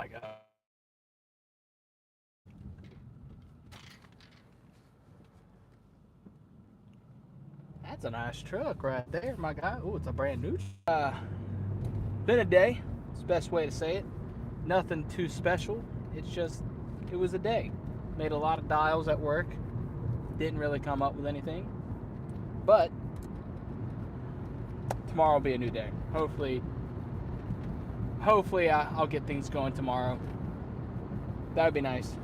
my God. That's a nice truck right there, my guy. Oh, it's a brand new. Been a day. It's the best way to say it. Nothing too special. It's just, it was a day. Made a lot of dials at work. Didn't really come up with anything. But tomorrow will be a new day. Hopefully I'll get things going tomorrow. That would be nice.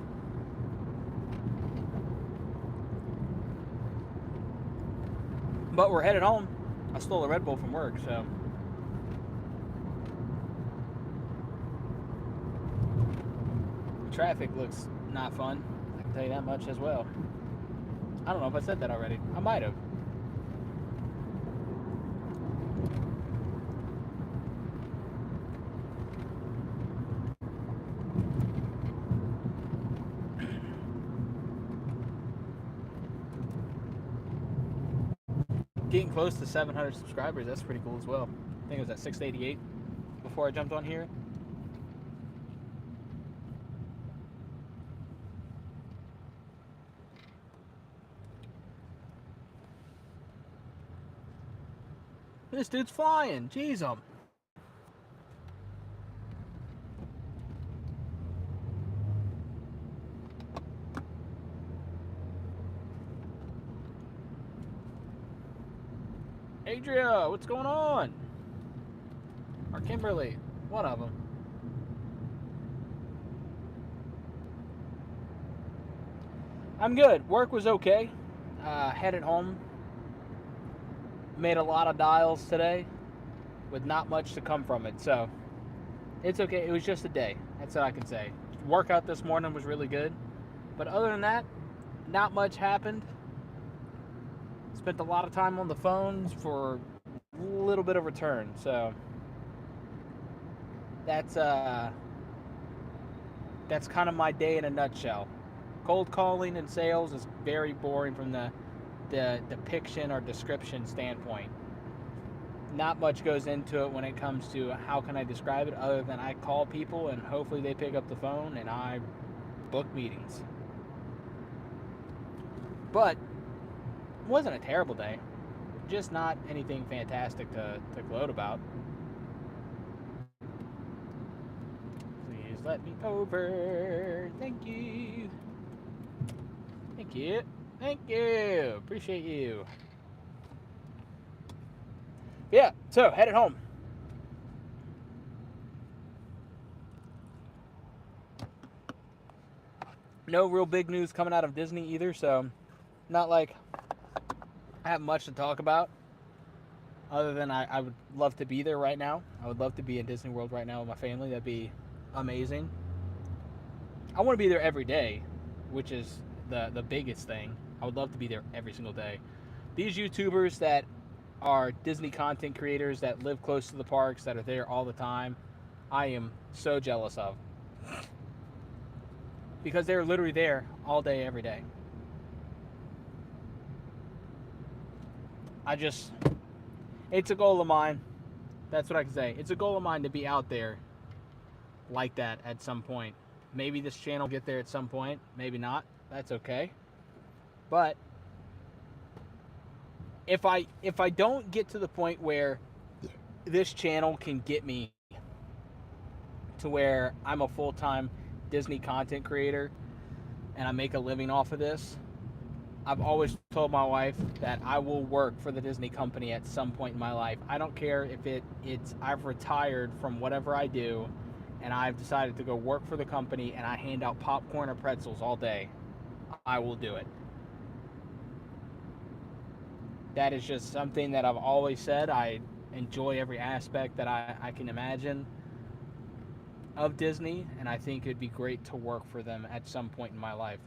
But we're headed home. I stole a Red Bull from work, so traffic looks not fun. I can tell you that much as well. I don't know if I said that already. I might have. Getting close to 700 subscribers. That's pretty cool as well. I think it was at 688 before I jumped on here. This dude's flying. Jeez, Adria, what's going on? Or Kimberly, one of them. I'm good. Work was okay. Headed home. Made a lot of dials today with not much to come from it. So it's okay. It was just a day. That's what I can say. Workout this morning was really good. But other than that, not much happened. Spent a lot of time on the phones for a little bit of return. So that's kind of my day in a nutshell. Cold calling and sales is very boring from the depiction or description standpoint. Not much goes into it when it comes to how can I describe it other than I call people and hopefully they pick up the phone and I book meetings. But it wasn't a terrible day. Just not anything fantastic to gloat about. Please let me over. Thank you. Thank you. Thank you. Appreciate you. Yeah, so headed home. No real big news coming out of Disney either, so not like I have much to talk about other than I would love to be there right now. I would love to be in Disney World right now with my family. That'd be amazing. I want to be there every day, which is the biggest thing. I would love to be there every single day. These YouTubers that are Disney content creators that live close to the parks, that are there all the time, I am so jealous of. Because they're literally there all day, every day. It's a goal of mine. That's what I can say. It's a goal of mine to be out there like that at some point. Maybe this channel will get there at some point. Maybe not. That's okay. But if I don't get to the point where this channel can get me to where I'm a full-time Disney content creator and I make a living off of this, I've always told my wife that I will work for the Disney company at some point in my life. I don't care if it's I've retired from whatever I do and I've decided to go work for the company and I hand out popcorn or pretzels all day. I will do it. That is just something that I've always said. I enjoy every aspect that I can imagine of Disney, and I think it'd be great to work for them at some point in my life.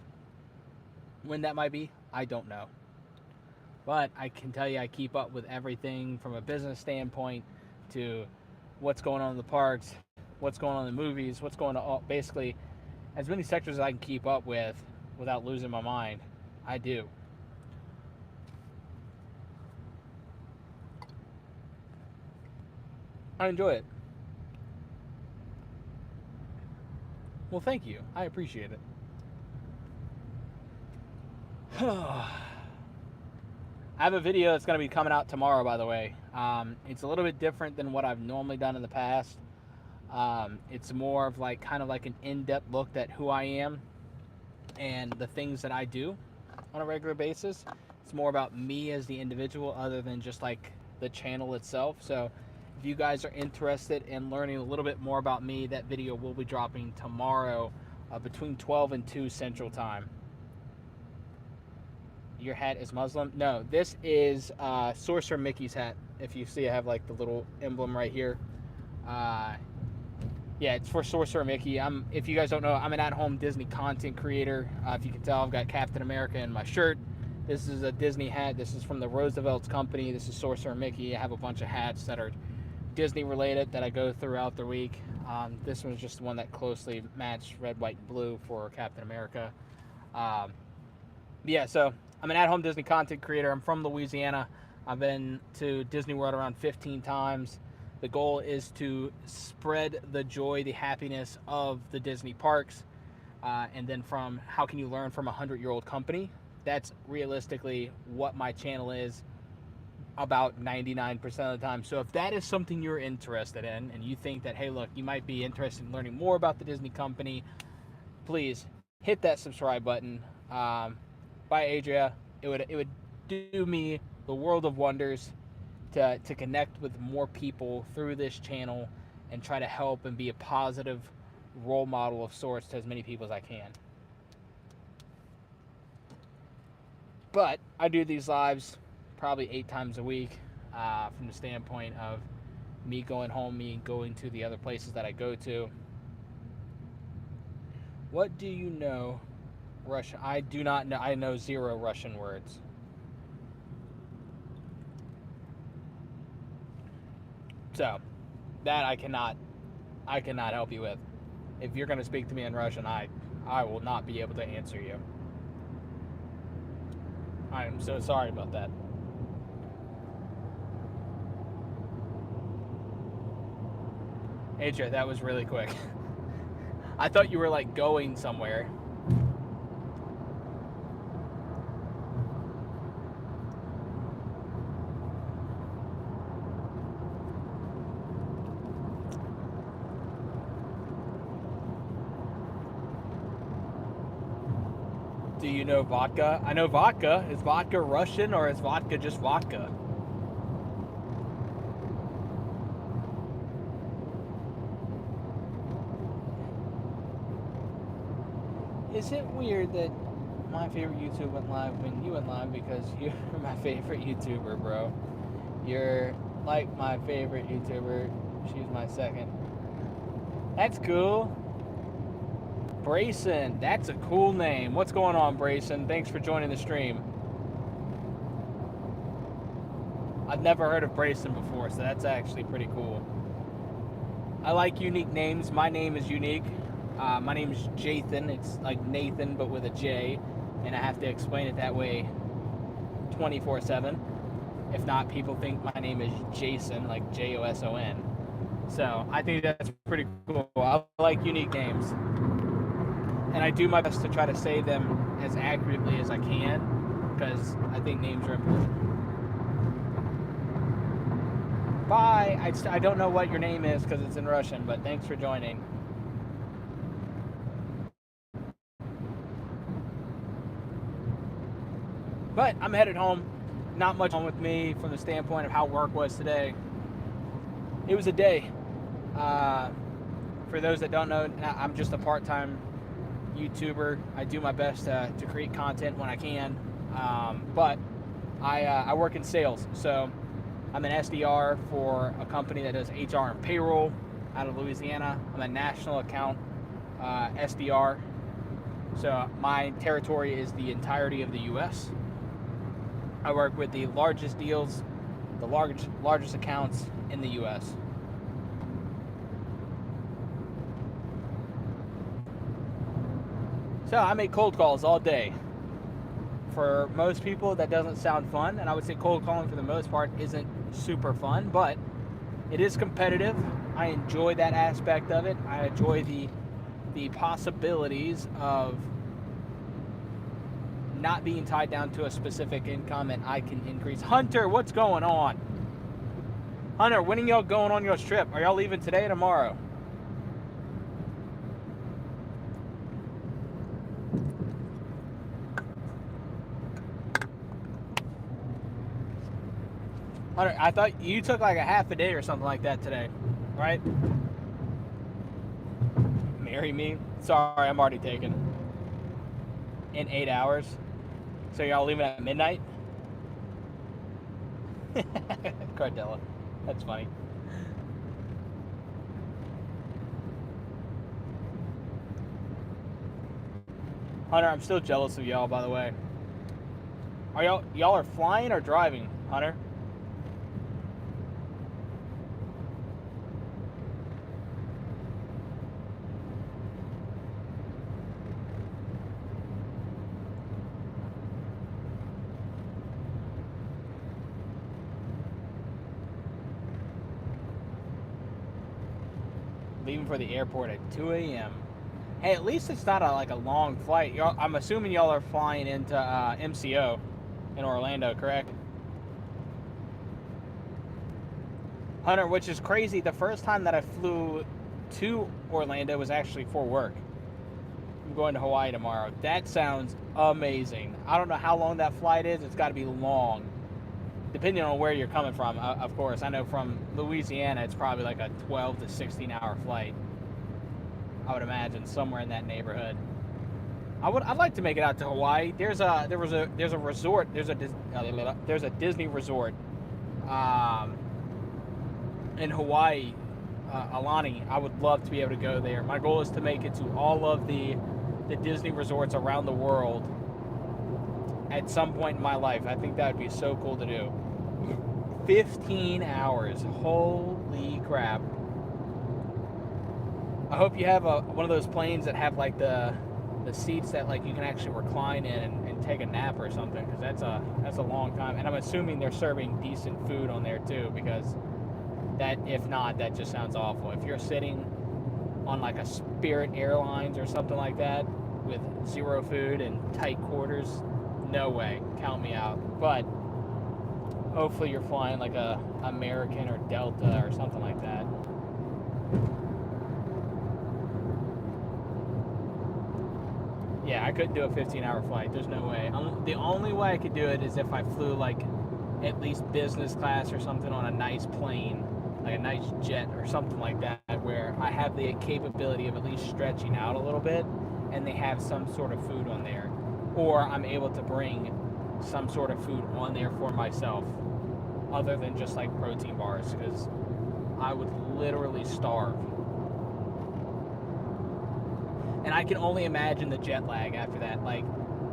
When that might be, I don't know. But I can tell you I keep up with everything from a business standpoint to what's going on in the parks, what's going on in the movies, what's going on, basically as many sectors as I can keep up with without losing my mind. I do. I enjoy it. Well, thank you. I appreciate it. I have a video that's going to be coming out tomorrow, by the way. It's a little bit different than what I've normally done in the past. It's more of like kind of like an in-depth look at who I am and the things that I do on a regular basis. It's more about me as the individual other than just like the channel itself. So if you guys are interested in learning a little bit more about me, that video will be dropping tomorrow between 12 and 2 Central Time. Your hat is Muslim? No, this is Sorcerer Mickey's hat. If you see, I have like the little emblem right here. Yeah, it's for Sorcerer Mickey. If you guys don't know, I'm an at-home Disney content creator. If you can tell, I've got Captain America in my shirt. This is a Disney hat. This is from the Roosevelt's company. This is Sorcerer Mickey. I have a bunch of hats that are Disney related that I go throughout the week. This one's just one that closely matched red, white, and blue for Captain America. Yeah, so I'm an at-home Disney content creator. I'm from Louisiana. I've been to Disney World around 15 times. The goal is to spread the joy, the happiness of the Disney parks. And then from how can you learn from a 100-year-old company? That's realistically what my channel is about 99% of the time. So if that is something you're interested in and you think that, hey, look, you might be interested in learning more about the Disney company, please hit that subscribe button. By Adria, it would do me the world of wonders to connect with more people through this channel and try to help and be a positive role model of sorts to as many people as I can. But I do these lives probably 8 times a week from the standpoint of me going home, me going to the other places that I go to. What do you know Russian? I do not know. I know 0 Russian words. So that I cannot help you with. If you're going to speak to me in Russian, I will not be able to answer you. I am so sorry about that. Adria, that was really quick. I thought you were like going somewhere. Do you know vodka? I know vodka. Is vodka Russian or is vodka just vodka? Is it weird that my favorite YouTuber went live when you went live? Because you're my favorite YouTuber, bro. You're like my favorite YouTuber. She's my second. That's cool. Brayson, that's a cool name. What's going on, Brayson? Thanks for joining the stream. I've never heard of Brayson before, so that's actually pretty cool. I like unique names. My name is unique. My name is Jathan. It's like Nathan, but with a J, and I have to explain it that way 24/7. If not, people think my name is Jason, like Joson. So I think that's pretty cool. I like unique names. And I do my best to try to say them as accurately as I can, because I think names are important. Bye! I don't know what your name is because it's in Russian, but thanks for joining. But I'm headed home. Not much on with me from the standpoint of how work was today. It was a day. For those that don't know, I'm just a part-time YouTuber. I do my best to create content when I can, but I work in sales, so I'm an SDR for a company that does HR and payroll out of Louisiana. I'm a national account SDR, so my territory is the entirety of the U.S. I work with the largest deals, the largest accounts in the U.S. So I make cold calls all day. For most people, that doesn't sound fun, and I would say cold calling for the most part isn't super fun, but it is competitive. I enjoy that aspect of it. I enjoy the the possibilities of not being tied down to a specific income, and I can increase. Hunter, what's going on? Hunter, when are y'all going on your trip? Are y'all leaving today or tomorrow? Hunter, I thought you took like a half a day or something like that today, right? Marry me? Sorry, I'm already taken. In 8 hours? So y'all leaving at midnight? Cardella. That's funny. Hunter, I'm still jealous of y'all, by the way. Are y'all are flying or driving, Hunter? Leaving for the airport at 2 a.m. Hey, at least it's not like a long flight. I'm assuming y'all are flying into MCO in Orlando, correct? Hunter, which is crazy. The first time that I flew to Orlando was actually for work. I'm going to Hawaii tomorrow. That sounds amazing. I don't know how long that flight is. It's got to be long, depending on where you're coming from, of course. I know from Louisiana, it's probably like a 12 to 16-hour flight. I would imagine somewhere in that neighborhood. I'd like to make it out to Hawaii. There's a resort. There's a Disney resort in Hawaii, Alani. I would love to be able to go there. My goal is to make it to all of the Disney resorts around the world at some point in my life. I think that would be so cool to do. 15 hours. Holy crap. I hope you have one of those planes that have like the seats that like you can actually recline in and take a nap or something, because that's a long time. And I'm assuming they're serving decent food on there too, because that, if not, that just sounds awful. If you're sitting on like a Spirit Airlines or something like that with zero food and tight quarters, no way. Count me out. But hopefully you're flying like a American or Delta or something like that. Yeah, I couldn't do a 15-hour flight. There's no way. The only way I could do it is if I flew like at least business class or something on a nice plane, like a nice jet or something like that, where I have the capability of at least stretching out a little bit and they have some sort of food on there. Or I'm able to bring some sort of food on there for myself, other than just like protein bars, because I would literally starve. And I can only imagine the jet lag after that. Like,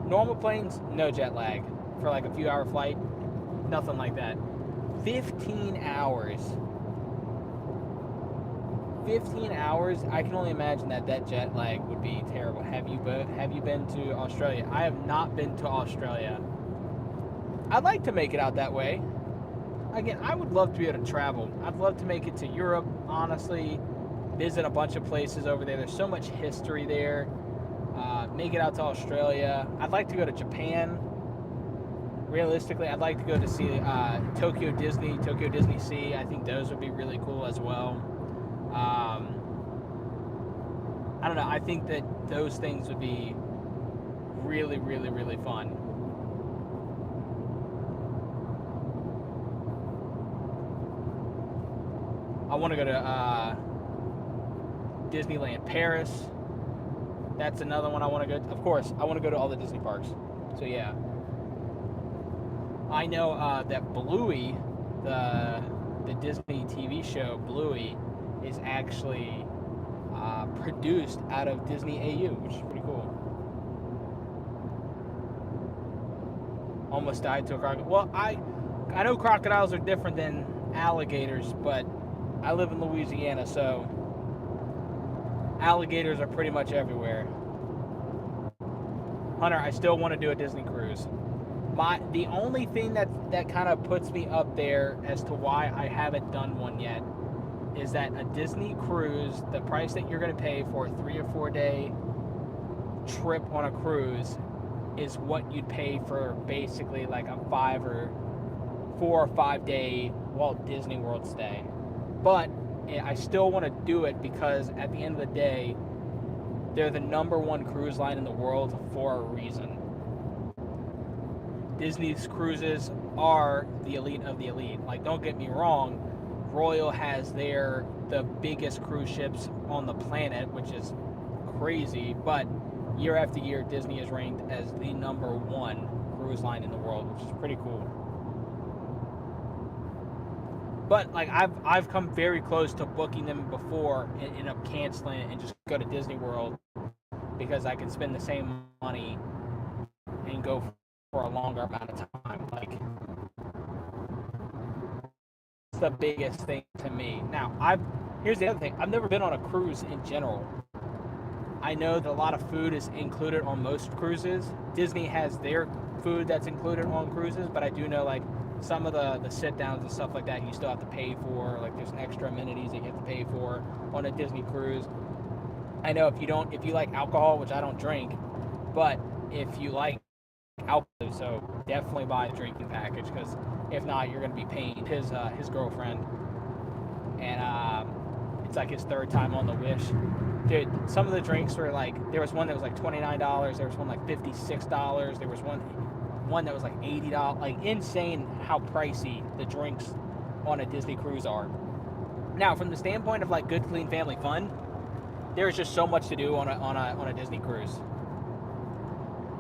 normal planes, no jet lag. For like a few hour flight, nothing like that. 15 hours. 15 hours, I can only imagine that jet lag would be terrible. Have you been to Australia? I have not been to Australia. I'd like to make it out that way. Again, I would love to be able to travel. I'd love to make it to Europe, honestly. Visit a bunch of places over there. There's so much history there. Make it out to Australia. I'd like to go to Japan. Realistically, I'd like to go to see Tokyo Disney Sea. I think those would be really cool as well. I don't know. I think that those things would be really, really, really fun. I want to go to Disneyland Paris. That's another one I want to go to. Of course, I want to go to all the Disney parks. So yeah. I know that Bluey, the Disney TV show Bluey, is actually produced out of Disney AU, which is pretty cool. Almost died to a crocodile. Well, I know crocodiles are different than alligators, but I live in Louisiana, so alligators are pretty much everywhere. Hunter, I still want to do a Disney cruise. The only thing that kind of puts me up there as to why I haven't done one yet is that a Disney cruise, the price that you're going to pay for a 3 or 4 day trip on a cruise, is what you'd pay for basically like a 4 or 5 day Walt Disney World stay. But I still want to do it because at the end of the day, they're the #1 cruise line in the world for a reason. Disney's cruises are the elite of the elite. Like, don't get me wrong, Royal has the biggest cruise ships on the planet, which is crazy, but year after year, Disney is ranked as the #1 cruise line in the world, which is pretty cool. But like I've come very close to booking them before and end up canceling it and just go to Disney World because I can spend the same money and go for a longer amount of time. Like, it's the biggest thing to me. Now, here's the other thing. I've never been on a cruise in general. I know that a lot of food is included on most cruises. Disney has their food that's included on cruises, but I do know like some of the sit downs and stuff like that you still have to pay for. Like, there's extra amenities that you have to pay for on a Disney cruise. I know if you like alcohol, which I don't drink, but if you like alcohol, so definitely buy a drinking package, because if not, you're going to be paying his girlfriend, and it's like his 3rd time on the Wish. Dude, some of the drinks were like, there was one that was like $29, there was one like $56, there was one that was like $80. Like, insane how pricey the drinks on a Disney cruise are. Now, from the standpoint of like good, clean family fun, there's just so much to do on a Disney cruise.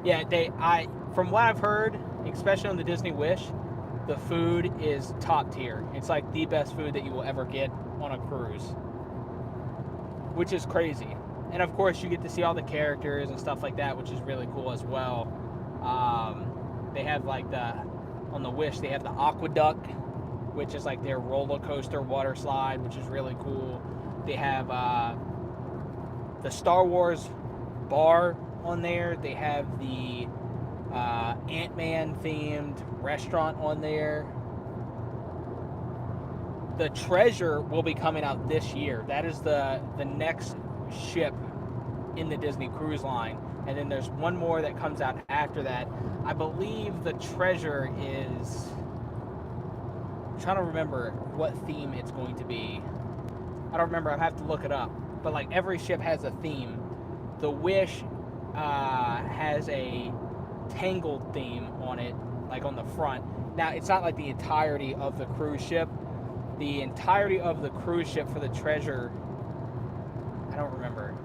Yeah, from what I've heard, especially on the Disney Wish, the food is top tier. It's like the best food that you will ever get on a cruise, which is crazy. And of course, you get to see all the characters and stuff like that, which is really cool as well. They have like on the Wish, they have the Aqueduct, which is like their roller coaster water slide, which is really cool. They have the Star Wars bar on there. They have the Ant-Man themed restaurant on there. The Treasure will be coming out this year. That is the next ship in the Disney Cruise Line. And then there's one more that comes out after that. I believe the Treasure is... I'm trying to remember what theme it's going to be. I don't remember. I have to look it up. But like, every ship has a theme. The Wish has a Tangled theme on it, like on the front. Now, it's not like the entirety of the cruise ship. The entirety of the cruise ship for the Treasure, I don't remember.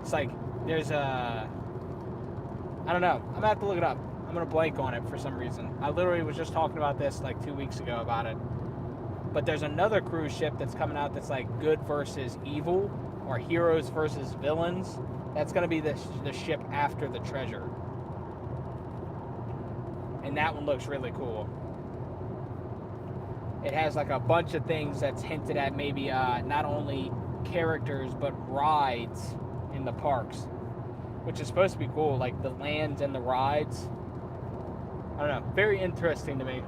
It's like, there's I don't know. I'm gonna have to look it up. I'm gonna blank on it for some reason. I literally was just talking about this like 2 weeks ago about it. But there's another cruise ship that's coming out that's like good versus evil, or heroes versus villains. That's gonna be the ship after the Treasure. And that one looks really cool. It has like a bunch of things that's hinted at maybe not only characters but rides in the parks, which is supposed to be cool, like the lands and the rides. I don't know, very interesting to me.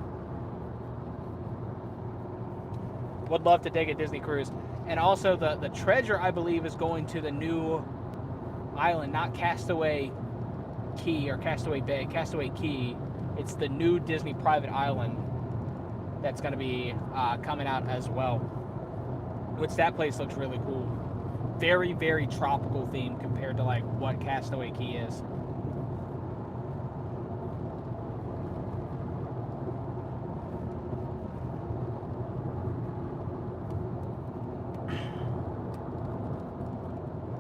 Would love to take a Disney cruise. And also the Treasure, I believe, is going to the new island, not Castaway Key or Castaway Bay, Castaway Key. It's the new Disney private island that's going to be coming out as well, which that place looks really cool. Very, very tropical theme compared to like what Castaway Key is.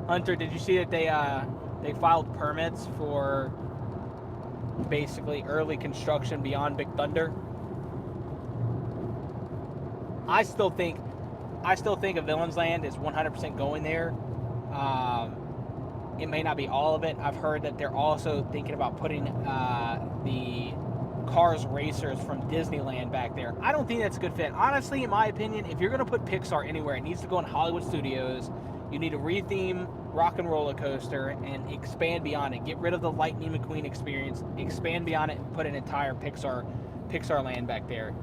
Hunter, did you see that they filed permits for basically early construction beyond Big Thunder? I still think a Villains Land is 100% going there. It may not be all of it. I've heard that they're also thinking about putting the Cars Racers from Disneyland back there. I don't think that's a good fit. Honestly, in my opinion, if you're going to put Pixar anywhere, it needs to go in Hollywood Studios. You need to retheme Rock and Roller Coaster and expand beyond it. Get rid of the Lightning McQueen experience, expand beyond it, and put an entire Pixar land back there.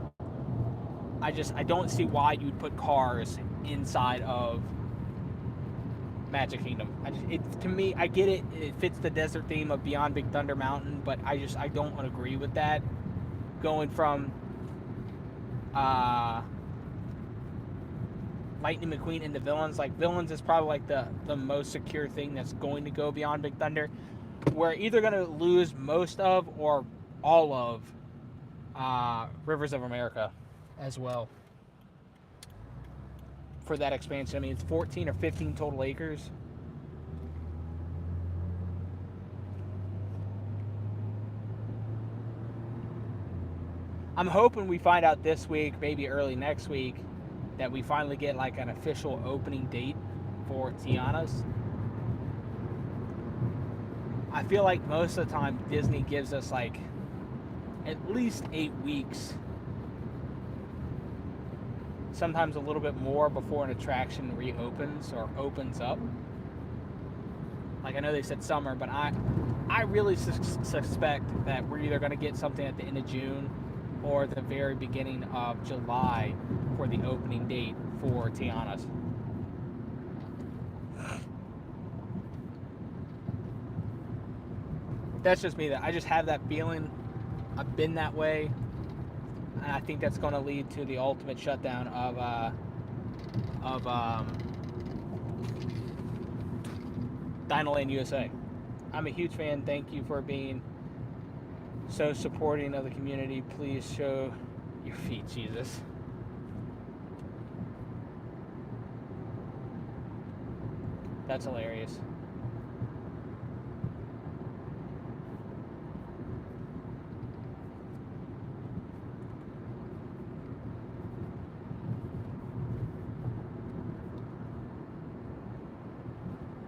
I don't see why you'd put cars inside of Magic Kingdom. To me, I get it. It fits the desert theme of Beyond Big Thunder Mountain, but I don't agree with that. Going from uh, Lightning McQueen into Villains, like Villains is probably like the most secure thing that's going to go Beyond Big Thunder. We're either going to lose most of or all of Rivers of America as well for that expansion. I mean, it's 14 or 15 total acres. I'm hoping we find out this week, maybe early next week, that we finally get like an official opening date for Tiana's. I feel like most of the time Disney gives us like at least 8 weeks, sometimes a little bit more, before an attraction reopens or opens up. Like I know they said summer, but I really suspect that we're either going to get something at the end of June or the very beginning of July for the opening date for Tiana's. That's just me. That I just have that feeling. I've been that way, and I think that's going to lead to the ultimate shutdown of Dinoland USA. I'm a huge fan. Thank you for being so supporting of the community. Please show your feet, Jesus. That's hilarious.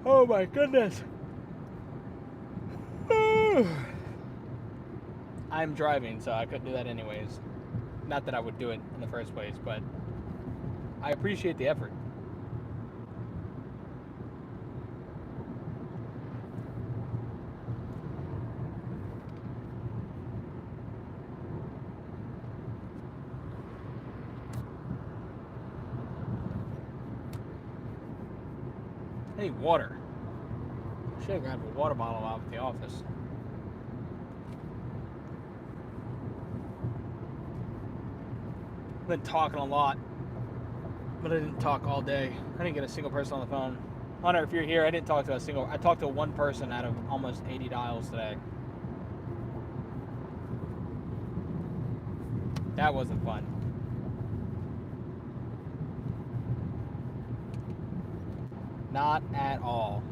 Oh my goodness. I'm driving, so I couldn't do that anyways. Not that I would do it in the first place, but I appreciate the effort. I need water. Should have grabbed a water bottle out of the office. I've been talking a lot, but I didn't talk all day. I didn't get a single person on the phone. Hunter, if you're here, I didn't talk to a single. I talked to one person out of almost 80 dials today. That wasn't fun. Not at all.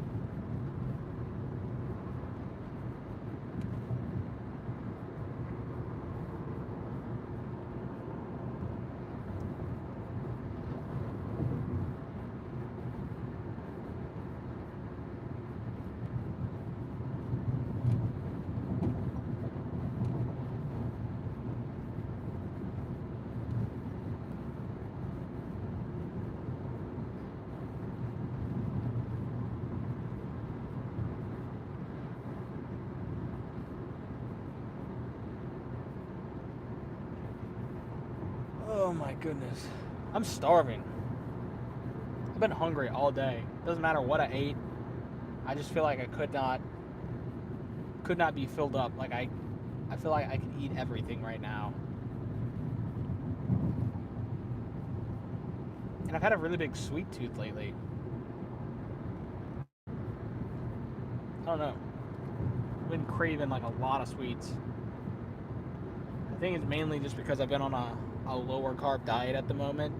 Oh my goodness. I'm starving. I've been hungry all day. Doesn't matter what I ate. I just feel like I could not be filled up. Like I feel like I could eat everything right now. And I've had a really big sweet tooth lately. I don't know. I've been craving like a lot of sweets. I think it's mainly just because I've been on a lower carb diet at the moment,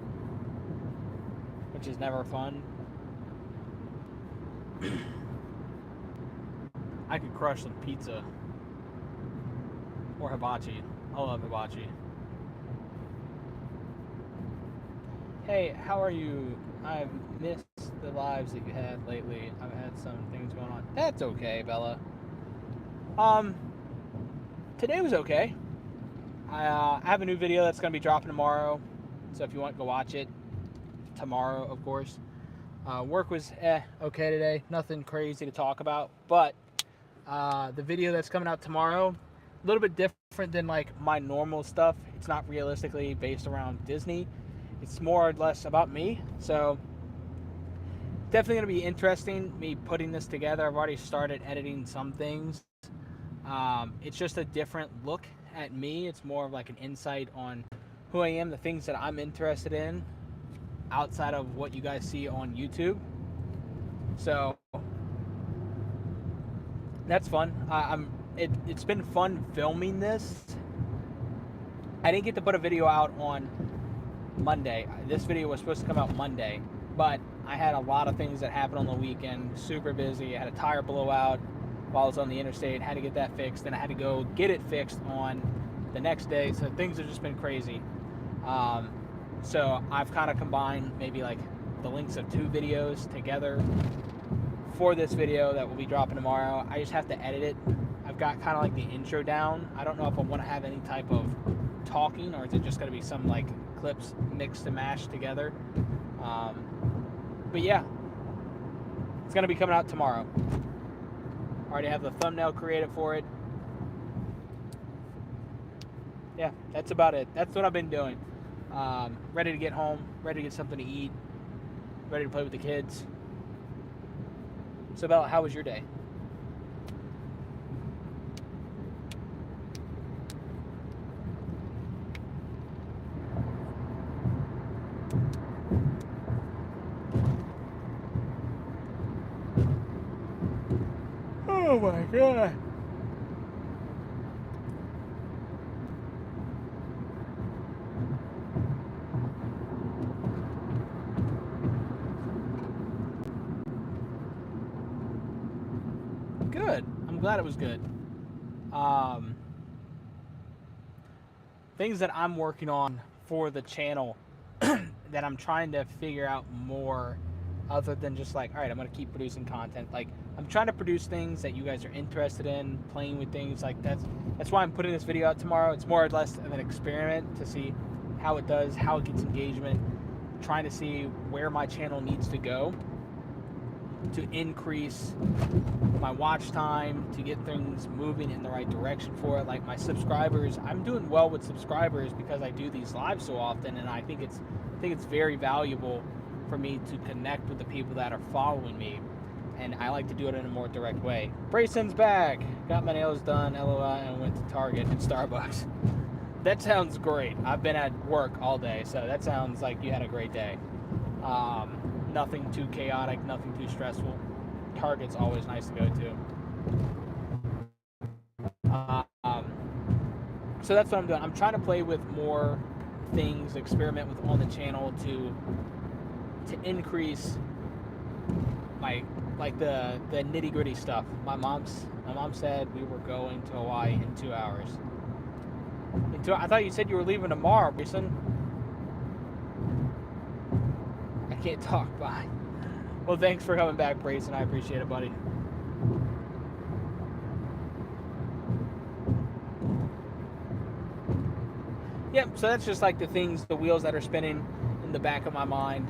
which is never fun. I could crush some pizza or hibachi. I love hibachi. Hey, how are you? I've missed the lives that you had lately. I've had some things going on. That's okay, Bella. Today was okay. I have a new video that's going to be dropping tomorrow, so if you want, go watch it. Tomorrow, of course. Work was okay today. Nothing crazy to talk about, but the video that's coming out tomorrow, a little bit different different than like my normal stuff. It's not realistically based around Disney. It's more or less about me. So definitely going to be interesting me putting this together. I've already started editing some things. It's just a different look at me. It's more of like an insight on who I am, the things that I'm interested in outside of what you guys see on YouTube. So that's fun. It's been fun filming this. I didn't get to put a video out on Monday. This video was supposed to come out Monday, but I had a lot of things that happened on the weekend. Super busy. I had a tire blowout while I was on the interstate. Had to get that fixed. Then I had to go get it fixed on the next day. So things have just been crazy. So I've kind of combined maybe like the links of 2 videos together for this video that will be dropping tomorrow. I just have to edit it. I've got kind of like the intro down. I don't know if I want to have any type of talking, or is it just going to be some like clips mixed and mashed together. But yeah, it's going to be coming out tomorrow. Already have the thumbnail created for it. Yeah, that's about it. That's what I've been doing. Ready to get home, ready to get something to eat, ready to play with the kids. So Bella, how was your day? Oh my God. Good. I'm glad it was good. Things that I'm working on for the channel that I'm trying to figure out more, other than just like, all right, I'm going to keep producing content. Like, I'm trying to produce things that you guys are interested in, playing with things like that's why I'm putting this video out tomorrow. It's more or less of an experiment to see how it does, how it gets engagement, trying to see where my channel needs to go to increase my watch time, to get things moving in the right direction for it. Like my subscribers, I'm doing well with subscribers because I do these lives so often, and I think it's very valuable for me to connect with the people that are following me, and I like to do it in a more direct way. Brayson's back. Got my nails done, LOL, and went to Target and Starbucks. That sounds great. I've been at work all day, so that sounds like you had a great day. Nothing too chaotic, nothing too stressful. Target's always nice to go to. So that's what I'm doing. I'm trying to play with more things, experiment with on the channel to increase my, like, the nitty gritty stuff. My mom said we were going to Hawaii in 2 hours. I thought you said you were leaving tomorrow, Brayson. I can't talk. Bye. Well, thanks for coming back, Brayson. I appreciate it, buddy. Yep, so that's just like the things, the wheels that are spinning in the back of my mind.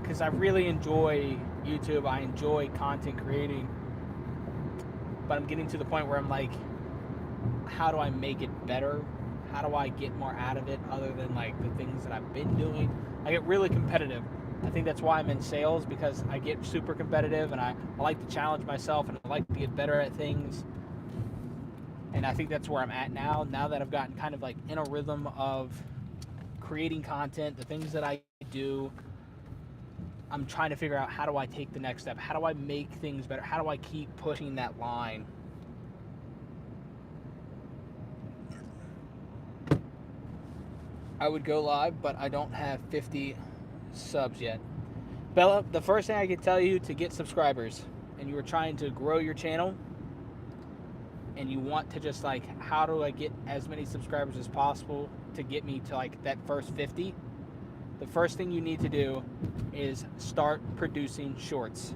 Because I really enjoy YouTube. I enjoy content creating. But I'm getting to the point where I'm like, how do I make it better? How do I get more out of it other than like the things that I've been doing? I get really competitive. I think that's why I'm in sales, because I get super competitive and I like to challenge myself and I like to get better at things. And I think that's where I'm at now that I've gotten kind of like in a rhythm of creating content, the things that I do. I'm trying to figure out, how do I take the next step? How do I make things better? How do I keep pushing that line? I would go live, but I don't have 50 subs yet. Bella, the first thing I can tell you to get subscribers, and you are trying to grow your channel, and you want to just like, how do I get as many subscribers as possible to get me to like that first 50? The first thing you need to do is start producing shorts.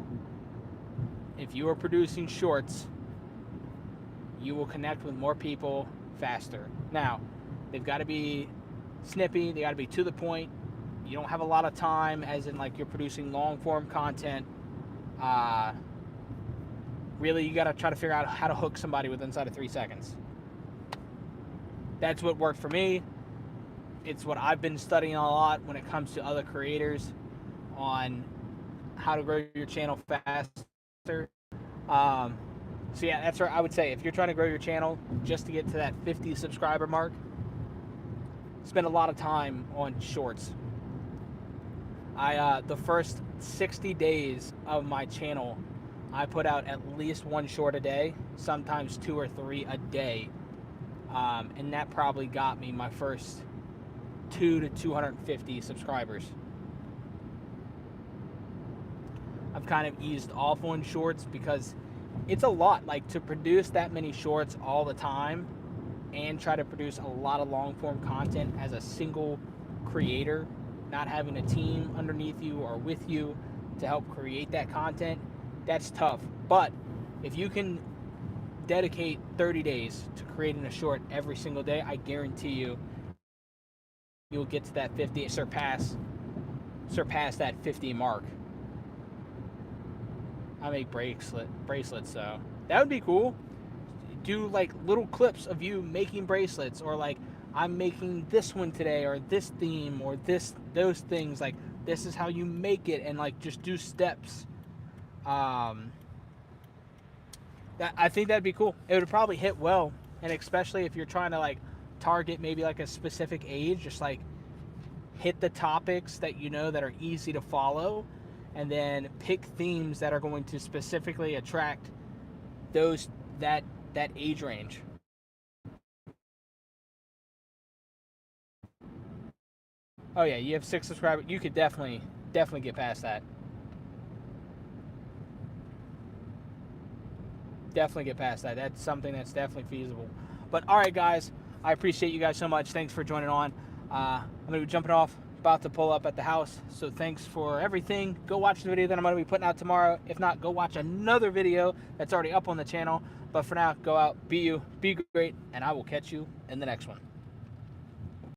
If you are producing shorts, you will connect with more people faster. Now, they've got to be snippy, they got to be to the point. You don't have a lot of time, as in like you're producing long form content. Really, you got to try to figure out how to hook somebody with inside of 3 seconds. That's what worked for me. It's what I've been studying a lot when it comes to other creators on how to grow your channel faster. So yeah, that's what I would say. If you're trying to grow your channel just to get to that 50 subscriber mark, spend a lot of time on shorts. The first 60 days of my channel, I put out at least 1 short a day, sometimes 2 or 3 a day. And that probably got me my first 2 to 250 subscribers. I've kind of eased off on shorts because it's a lot, like, to produce that many shorts all the time and try to produce a lot of long form content as a single creator, not having a team underneath you or with you to help create that content. That's tough. But if you can dedicate 30 days to creating a short every single day, I guarantee you'll get to that 50, surpass that 50 mark. I make bracelets, so that would be cool. Do like little clips of you making bracelets, or like, I'm making this one today, or this theme, or those things. Like, this is how you make it, and like just do steps. I think that'd be cool. It would probably hit well, and especially if you're trying to like target maybe like a specific age, just like hit the topics that you know that are easy to follow, and then pick themes that are going to specifically attract that age range. Oh yeah, you have 6 subscribers. You could definitely get past that. Definitely get past that. That's something that's definitely feasible. But all right, guys, I appreciate you guys so much. Thanks for joining on. I'm gonna be jumping off, about to pull up at the house. So thanks for everything. Go watch the video that I'm gonna be putting out tomorrow. If not, go watch another video that's already up on the channel. But for now, go out, be you, be great, and I will catch you in the next one.